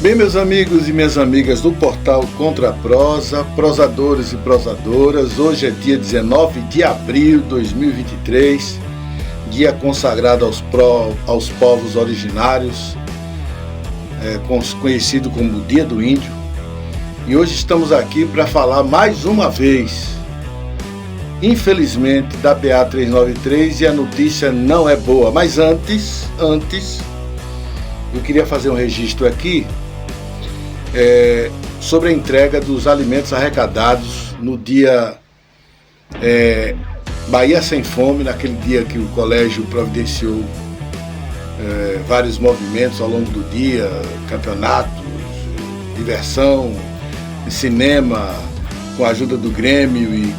Bem, meus amigos e minhas amigas do portal Contra a Prosa, prosadores e prosadoras, hoje é dia 19 de abril de 2023, dia consagrado aos povos originários, conhecido como Dia do Índio. E hoje estamos aqui para falar mais uma vez, infelizmente, da BA 393, e a notícia não é boa. Mas antes, eu queria fazer um registro aqui sobre a entrega dos alimentos arrecadados no dia Bahia Sem Fome, naquele dia que o colégio providenciou vários movimentos ao longo do dia, campeonatos, diversão, cinema, com a ajuda do Grêmio e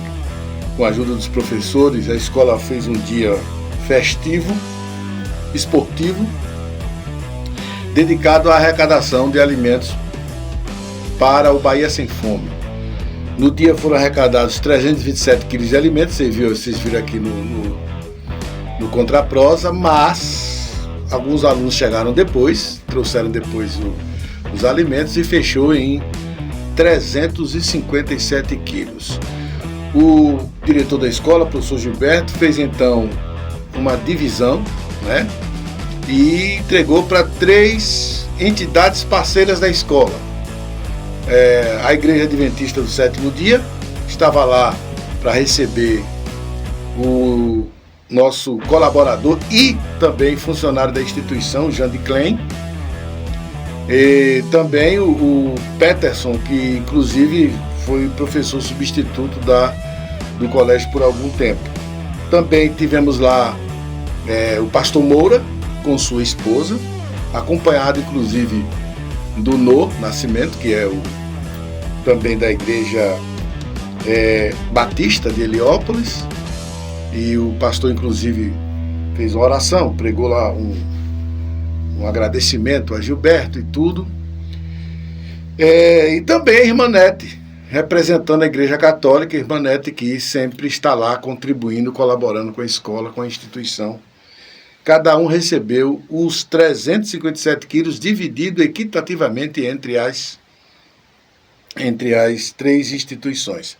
com a ajuda dos professores. A escola fez um dia festivo, esportivo, dedicado à arrecadação de alimentos para o Bahia Sem Fome. No dia foram arrecadados 327 quilos de alimentos, vocês viram aqui no Contra a Prosa, mas alguns alunos chegaram depois, trouxeram depois os alimentos e fechou em 357 quilos. O diretor da escola, professor Gilberto, fez então uma divisão, e entregou para 3 entidades parceiras da escola. A Igreja Adventista do Sétimo Dia estava lá para receber o nosso colaborador e também funcionário da instituição, Jandy Klein, e também o Peterson, que inclusive foi professor substituto do colégio por algum tempo. Também tivemos lá o pastor Moura com sua esposa, acompanhado inclusive do No Nascimento, que é também da igreja Batista de Heliópolis, e o pastor inclusive fez uma oração, pregou lá um agradecimento a Gilberto e tudo, e também a irmã Nete, representando a Igreja Católica, a irmã Nete, que sempre está lá contribuindo, colaborando com a escola, com a instituição. Cada um recebeu os 357 quilos dividido equitativamente entre as 3 instituições.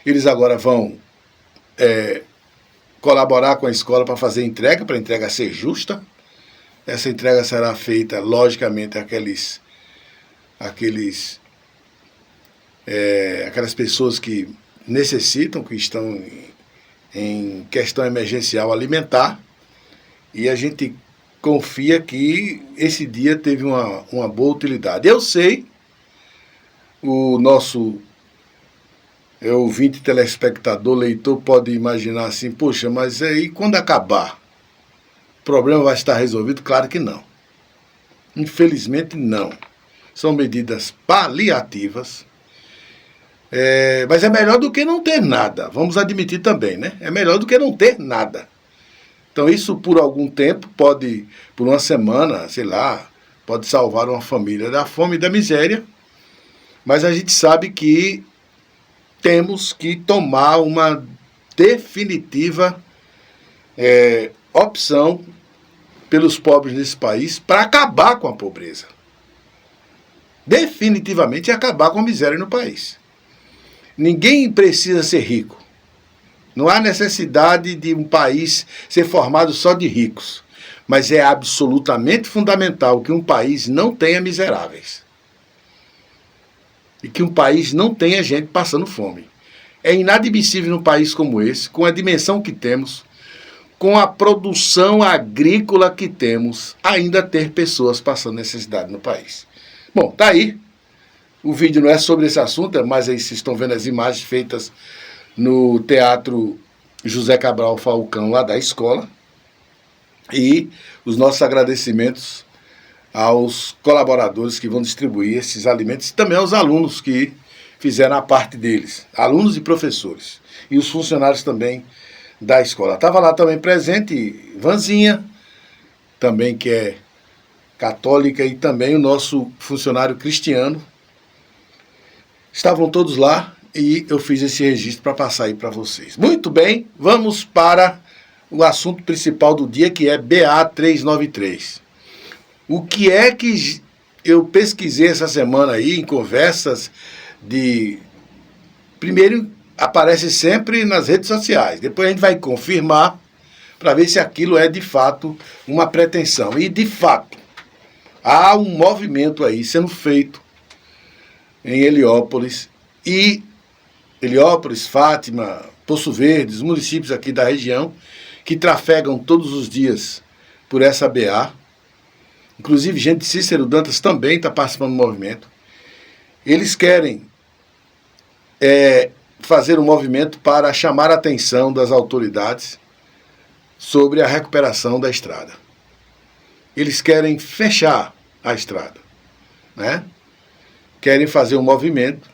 Eles agora vão colaborar com a escola para fazer entrega, para a entrega ser justa. Essa entrega será feita, logicamente, aquelas pessoas que necessitam, que estão em questão emergencial alimentar. E a gente confia que esse dia teve uma boa utilidade. Eu sei, o nosso ouvinte, telespectador, leitor pode imaginar assim, poxa, mas aí quando acabar, o problema vai estar resolvido? Claro que não. Infelizmente não. São medidas paliativas, mas é melhor do que não ter nada. Vamos admitir também, né? É melhor do que não ter nada. Então isso por algum tempo pode, por uma semana, sei lá, pode salvar uma família da fome e da miséria, mas a gente sabe que temos que tomar uma definitiva opção pelos pobres nesse país para acabar com a pobreza. Definitivamente acabar com a miséria no país. Ninguém precisa ser rico. Não há necessidade de um país ser formado só de ricos, mas é absolutamente fundamental que um país não tenha miseráveis e que um país não tenha gente passando fome. É inadmissível num país como esse, com a dimensão que temos, com a produção agrícola que temos, ainda ter pessoas passando necessidade no país. Bom, tá aí. O vídeo não é sobre esse assunto, mas aí vocês estão vendo as imagens feitas no Teatro José Cabral Falcão, lá da escola, e os nossos agradecimentos aos colaboradores que vão distribuir esses alimentos, e também aos alunos que fizeram a parte deles, alunos e professores, e os funcionários também da escola. Estava lá também presente Vanzinha, também que é católica, e também o nosso funcionário Cristiano. Estavam todos lá, e eu fiz esse registro para passar aí para vocês. Muito bem, vamos para o assunto principal do dia, que é BA 393. O que é que eu pesquisei essa semana aí em conversas de... Primeiro, aparece sempre nas redes sociais. Depois a gente vai confirmar para ver se aquilo é de fato uma pretensão. E de fato, há um movimento aí sendo feito em Heliópolis, Fátima, Poço Verde, os municípios aqui da região, que trafegam todos os dias por essa BA. Inclusive, gente de Cícero Dantas também está participando do movimento. Eles querem fazer um movimento para chamar a atenção das autoridades sobre a recuperação da estrada. Eles querem fechar a estrada, né? Querem fazer um movimento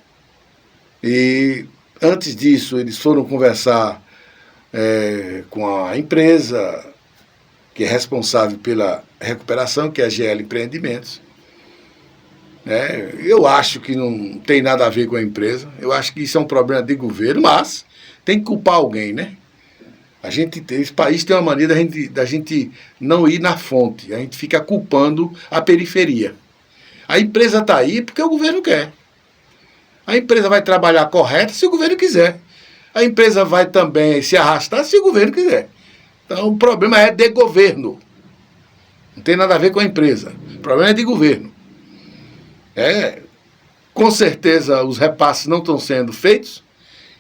e, antes disso, eles foram conversar com a empresa que é responsável pela recuperação, que é a GL Empreendimentos. Eu acho que não tem nada a ver com a empresa, eu acho que isso é um problema de governo, mas tem que culpar alguém, né? Esse país tem uma mania da gente não ir na fonte, a gente fica culpando a periferia. A empresa está aí porque o governo quer. A empresa vai trabalhar correto se o governo quiser. A empresa vai também se arrastar se o governo quiser. Então o problema é de governo. Não tem nada a ver com a empresa. O problema é de governo. Com certeza os repasses não estão sendo feitos.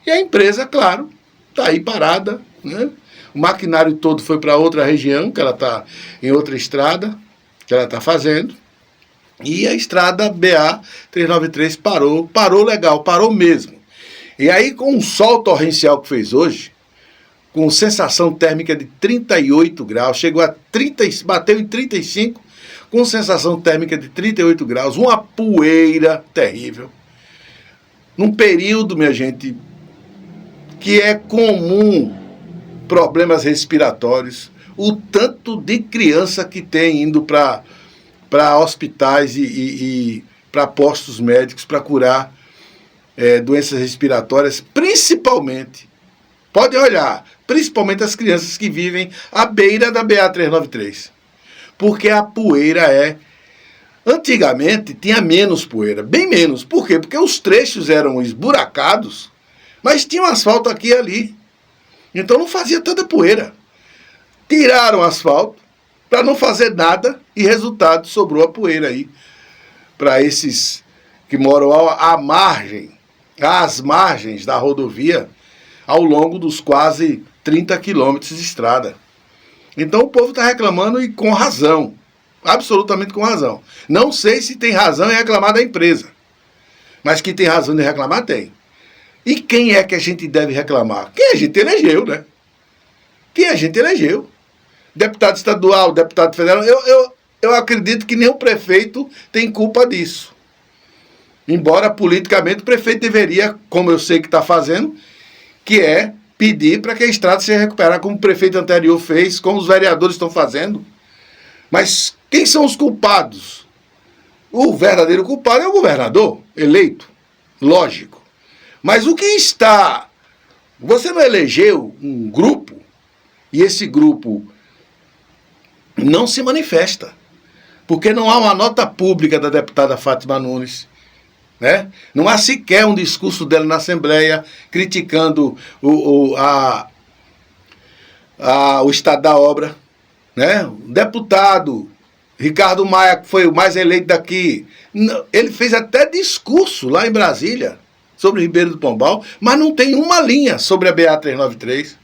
E a empresa, claro, está aí parada, né? O maquinário todo foi para outra região, que ela está em outra estrada, que ela está fazendo. E a estrada BA-393 parou legal, parou mesmo. E aí, com um sol torrencial que fez hoje, com sensação térmica de 38 graus, bateu em 35, com sensação térmica de 38 graus, uma poeira terrível. Num período, minha gente, que é comum problemas respiratórios, o tanto de criança que tem indo para hospitais e para postos médicos para curar doenças respiratórias, principalmente, pode olhar, principalmente as crianças que vivem à beira da BA-393. Porque a poeira antigamente tinha menos poeira, bem menos. Por quê? Porque os trechos eram esburacados, mas tinha um asfalto aqui e ali. Então não fazia tanta poeira. Tiraram o asfalto para não fazer nada e, resultado, sobrou a poeira aí para esses que moram às margens da rodovia, ao longo dos quase 30 quilômetros de estrada. Então o povo está reclamando e com razão, absolutamente com razão. Não sei se tem razão em reclamar da empresa, mas que tem razão de reclamar, tem. E quem é que a gente deve reclamar? Quem a gente elegeu, né? Quem a gente elegeu. Deputado estadual, deputado federal, eu acredito que nem o prefeito tem culpa disso. Embora politicamente o prefeito deveria, como eu sei que está fazendo, que é pedir para que a estrada seja recuperada, como o prefeito anterior fez, como os vereadores estão fazendo. Mas quem são os culpados? O verdadeiro culpado é o governador eleito, lógico. Mas o que está... Você não elegeu um grupo e esse grupo não se manifesta, porque não há uma nota pública da deputada Fátima Nunes, né? Não há sequer um discurso dela na Assembleia criticando o estado da obra, né? O deputado Ricardo Maia, que foi o mais eleito daqui, ele fez até discurso lá em Brasília sobre Ribeiro do Pombal, mas não tem uma linha sobre a BA-393.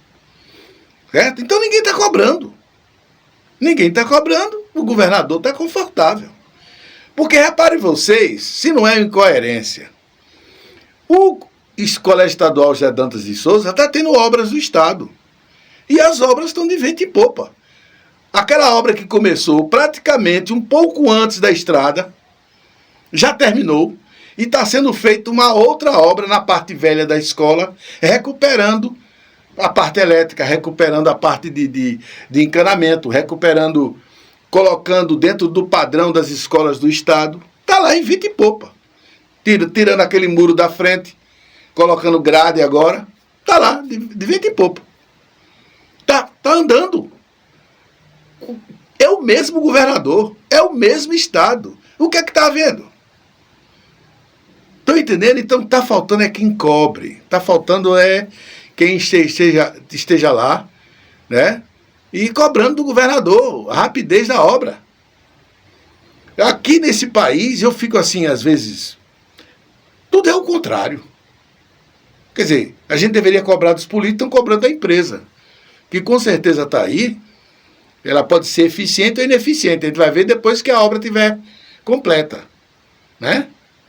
Certo? Então ninguém está cobrando. Ninguém está cobrando, o governador está confortável. Porque reparem vocês, se não é incoerência, o Colégio Estadual José Dantas de Souza está tendo obras do Estado. E as obras estão de vento em popa. Aquela obra que começou praticamente um pouco antes da estrada, já terminou, e está sendo feita uma outra obra na parte velha da escola, recuperando a parte elétrica, recuperando a parte de encanamento, colocando dentro do padrão das escolas do Estado. Está lá em vento e popa. Tirando aquele muro da frente, colocando grade agora, está lá, de vento e popa. Tá andando. É o mesmo governador, é o mesmo Estado. O que é que está havendo? Estão entendendo? Então está faltando é quem cobre. Está faltando é quem esteja lá, né? E cobrando do governador a rapidez da obra. Aqui nesse país eu fico assim, às vezes, tudo é o contrário. Quer dizer, a gente deveria cobrar dos políticos, estão cobrando da empresa, que com certeza está aí. Ela pode ser eficiente ou ineficiente, a gente vai ver depois que a obra estiver completa, né?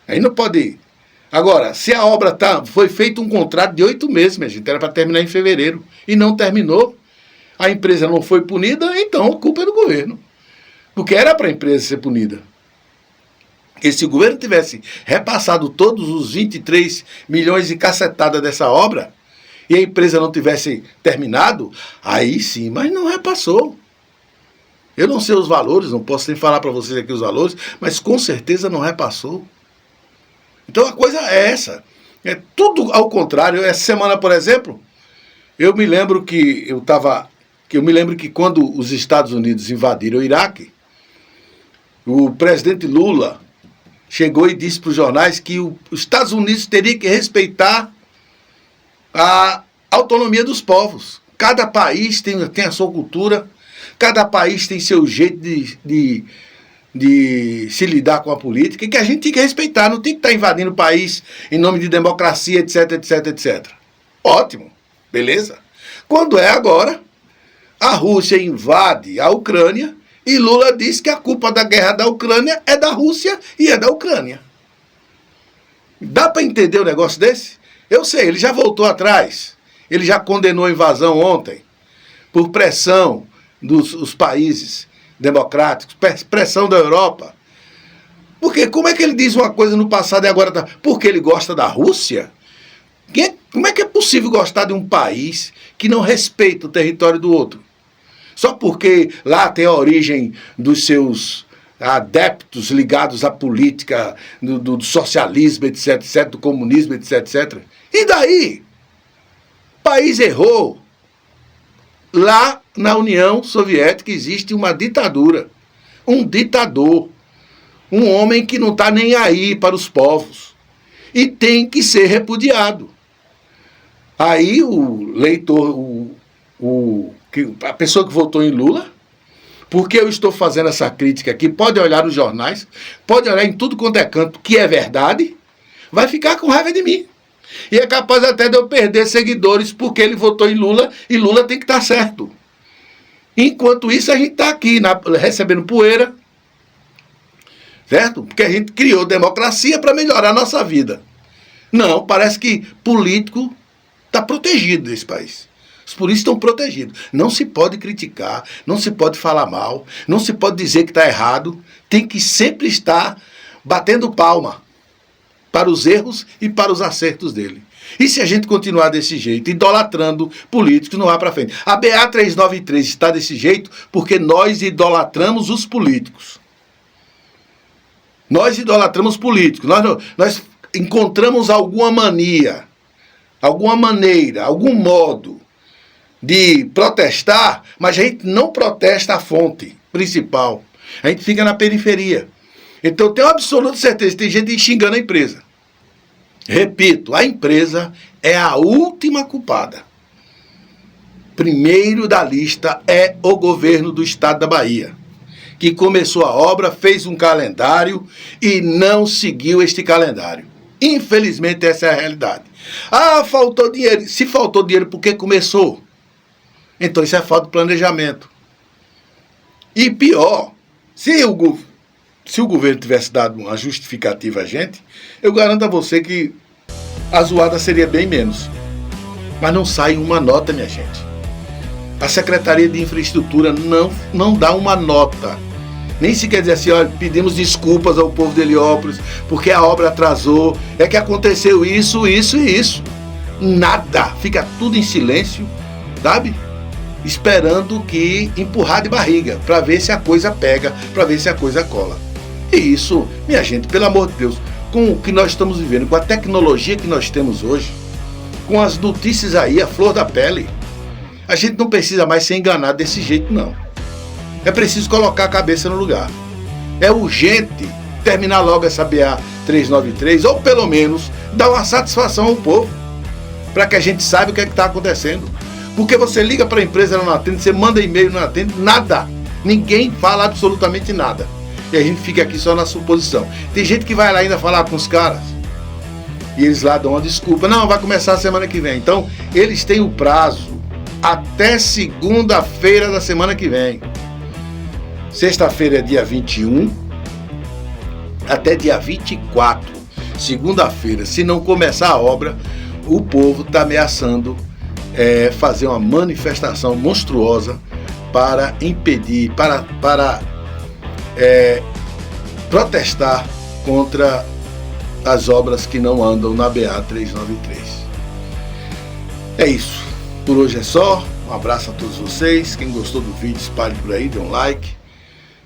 Aí não pode ir. Agora, se a obra foi feito um contrato de 8 meses, minha gente, era para terminar em fevereiro, e não terminou, a empresa não foi punida, então a culpa é do governo. Porque era para a empresa ser punida. Porque se o governo tivesse repassado todos os 23 milhões e cacetada dessa obra, e a empresa não tivesse terminado, aí sim, mas não repassou. Eu não sei os valores, não posso nem falar para vocês aqui os valores, mas com certeza não repassou. Então a coisa é essa. É tudo ao contrário. Essa semana, por exemplo, eu me lembro que quando os Estados Unidos invadiram o Iraque, o presidente Lula chegou e disse para os jornais que os Estados Unidos teria que respeitar a autonomia dos povos. Cada país tem a sua cultura, cada país tem seu jeito de se lidar com a política, e que a gente tem que respeitar, não tem que estar invadindo o país em nome de democracia, etc, etc, etc. Ótimo, beleza. Quando é agora, a Rússia invade a Ucrânia e Lula diz que a culpa da guerra da Ucrânia é da Rússia e é da Ucrânia. Dá para entender um negócio desse? Eu sei, ele já voltou atrás, ele já condenou a invasão ontem, por pressão dos países democráticos, pressão da Europa. Porque como é que ele diz uma coisa no passado e agora tá? Porque ele gosta da Rússia? Como é que é possível gostar de um país que não respeita o território do outro? Só porque lá tem a origem dos seus adeptos ligados à política, do socialismo, etc, etc, do comunismo, etc, etc. E daí? O país errou. Lá na União Soviética existe uma ditadura, um ditador, um homem que não está nem aí para os povos e tem que ser repudiado. Aí o leitor, a pessoa que votou em Lula, porque eu estou fazendo essa crítica aqui, pode olhar nos jornais, pode olhar em tudo quanto é canto, que é verdade, vai ficar com raiva de mim. E é capaz até de eu perder seguidores porque ele votou em Lula e Lula tem que estar certo. Enquanto isso, a gente está aqui recebendo poeira, certo? Porque a gente criou democracia para melhorar a nossa vida. Não, parece que político está protegido nesse país. Os políticos estão protegidos. Não se pode criticar, não se pode falar mal, não se pode dizer que está errado. Tem que sempre estar batendo palma para os erros e para os acertos dele. E se a gente continuar desse jeito, idolatrando políticos, não vai para frente. A BA 393 está desse jeito porque nós idolatramos os políticos. Nós idolatramos políticos. Nós encontramos alguma mania, alguma maneira, algum modo de protestar, mas a gente não protesta a fonte principal. A gente fica na periferia. Então eu tenho absoluta certeza que tem gente xingando a empresa. Repito, a empresa é a última culpada. Primeiro da lista é o governo do estado da Bahia, que começou a obra, fez um calendário e não seguiu este calendário. Infelizmente essa é a realidade. Ah, faltou dinheiro. Se faltou dinheiro, por que começou? Então isso é falta de planejamento. E pior, se o governo tivesse dado uma justificativa a gente, eu garanto a você que a zoada seria bem menos. Mas não sai uma nota, minha gente. A Secretaria de Infraestrutura não dá uma nota. Nem se quer dizer assim, olha, pedimos desculpas ao povo de Heliópolis, porque a obra atrasou, é que aconteceu isso, isso e isso. Nada. Fica tudo em silêncio, sabe? Esperando que empurrar de barriga, para ver se a coisa pega, para ver se a coisa cola. E isso, minha gente, pelo amor de Deus, com o que nós estamos vivendo, com a tecnologia que nós temos hoje, com as notícias aí, a flor da pele, a gente não precisa mais ser enganado desse jeito, não. É preciso colocar a cabeça no lugar. É urgente terminar logo essa BA 393, ou pelo menos dar uma satisfação ao povo, para que a gente saiba o que é que está acontecendo. Porque você liga para a empresa, ela não atende, você manda e-mail, não atende, nada. Ninguém fala absolutamente nada. E a gente fica aqui só na suposição. Tem gente que vai lá ainda falar com os caras, e eles lá dão uma desculpa. Não, vai começar a semana que vem. Então, eles têm o prazo até segunda-feira da semana que vem. Sexta-feira é dia 21, até dia 24. Segunda-feira, se não começar a obra, o povo está ameaçando fazer uma manifestação monstruosa para impedir, para protestar contra as obras que não andam na BA 393. É isso. Por hoje é só. Um abraço a todos vocês. Quem gostou do vídeo, espalhe por aí, dê um like.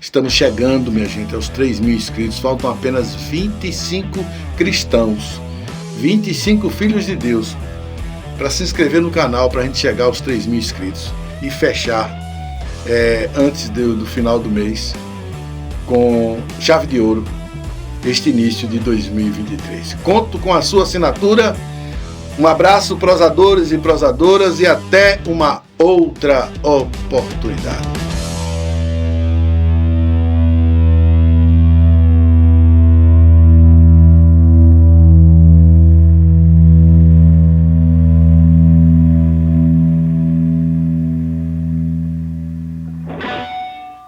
Estamos chegando, minha gente, aos 3.000 inscritos. Faltam apenas 25 cristãos, 25 filhos de Deus, para se inscrever no canal, para a gente chegar aos 3.000 inscritos e fechar antes do final do mês com chave de ouro este início de 2023. Conto com a sua assinatura. Um abraço, prosadores e prosadoras, e até uma outra oportunidade.